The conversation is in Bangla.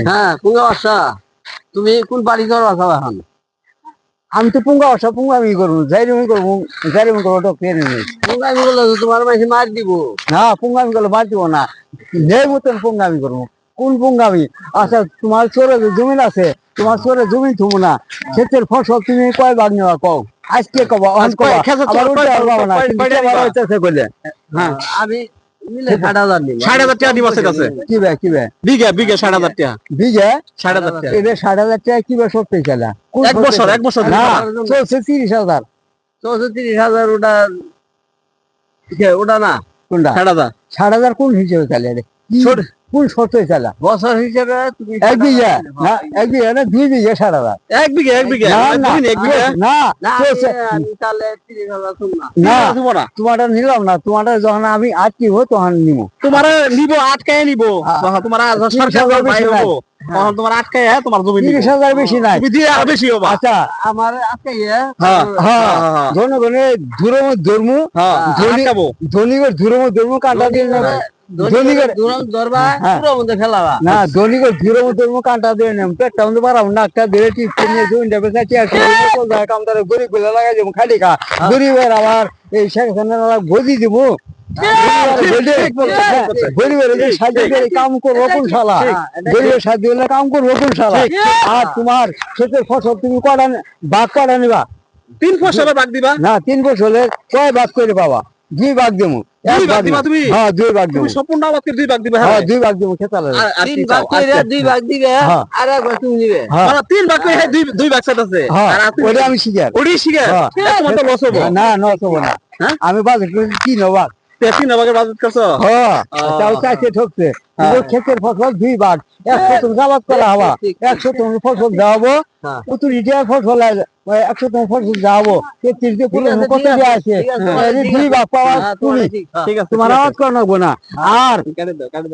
হ্যাঁ পুঙ্গা বাসা, তুমি কোন বাড়ি করো এখন? আমি তো পুঙ্গা বাসা পুঙ্গামি করবো, যাইরমি করবো, যাইরমি করবো তো পেরে নেই। পুঙ্গামি করলে তো তোমার মাঝে মার দিব। না পুঙ্গামি করলে বাদ দিব না, যে মতন পুঙ্গামি করবো। কোন পুঙ্গামি? আচ্ছা তোমার চোরে জমিন আছে, তোমার চোরে জমিন থুবো না, ক্ষেতের ফসল তুমি কয় ভাগ নেওয়া কও? আজকে কবা অন কবা আবার উল্টা পাবো না, কিন্তু আবার হইতেছে কইলে। হ্যাঁ আমি মিলে 60,000 দিব। 60,000 টাকা দিব আছে কাছে। কি বে কি বে বিঘা 60,000 টাকা। বিঘা 60,000 টাকা। এটা 60,000 টাকা কি বে সত্যি চালা? এক বছর না চলছে 30,000। 30,000 ওটা না কোনটা 60,000? 60,000 কোন হিসেবে চালে রে? কোন শর্তে চালা? বছর হিসেবে তুমি এক বিঘা না, এক বিঘা না, 2 বিঘা 60,000। এক বিঘা এক বিঘা না না এক বিঘা না না চলছে। আমি তাহলে 30,000 তুলনা। না দিব না। তোমারটা নিলাম না, তোমারটা যখন আমি আটকিব তখন নিব। তোমার নিব আটকায় নিব, তোমার সরকার বাইরে হবো তখন তোমার আটকায় তোমার জমি নিব। 30,000 বেশি নাই। তুমি দিয়ে আর বেশি হবা। আচ্ছা আমার আজকে হ্যাঁ হ্যাঁ জনগণে ধর্ম ধর্ম হ্যাঁ আটকাবো। ধনীগর ধর্ম ধর্ম কাঁটা দিয়ে নেবে। ধনীগর ধরবা হ্যাঁ। পুরো মধ্যে ফেলাবা। না ধনীগর ধর্ম ধর্ম কাঁটা দিয়ে নেব, পেটটা মধ্যে পারাম না, একটা ধরে টিপতে নিয়ে জমিটা বেঁচে আর কাম তারা গরিব গুলো লাগাই দেবো খালি খা। গরিবের আবার এই সেখানে গদি দিব, গরিবের সাহায্য করে কাম করবো কোন শালা? গরিবের সাহায্য করলে কাম করবো কোন শালা? আর তোমার ক্ষেতের ফসল তুমি কটা ভাগ কটা নিবা? 3 ফসলের ভাগ দিবা। না 3 ফসলের কয় ভাগ করে পাবা? 2 ভাগ দেবো। 2 ভাগ দিবা তুমি? হ্যাঁ 2 ভাগ দেবো। তুমি সম্পূর্ণ আমাকে 2 ভাগ দিবা। হ্যাঁ 2 ভাগ দেবো খেতালে। আর 3 ভাগ কইরা 2 ভাগ দিবে হ্যাঁ। আর একবার তুমি নিবে। হ্যাঁ মানে 3 ভাগ করে 2 ভাগ সেট আছে। হ্যাঁ আর ওটা আমি শিখার। ওডি শিখে হ্যাঁ। তোমার তো লস হবে। না নস হবো না। হ্যাঁ? আমি বাজেট করে 3 ভাগ। 3 ভাগের বাজেট করছো? হ্যাঁ তাও চাইছে ঠকছে। কিন্তু ক্ষেতের ফসল 2 ভাগ, 100 তুমি জাবাত করা হবা, 100 তুমি ফসল যাবো, হ্যাঁ। 70 ফসল 100 তুমি ফসল যাবো, 33 দিয়ে পুরো ঠিক আছে, কত ঠিক দিয়ে আছে, আছে? ঠিক আছে, এই 2 ভাগ পাওয়া হ্যাঁ, তুমি, ঠিক আছে। ঠিক আছে। তোমার আওয়াজ করা লাগবো না। আর কাটে দাও।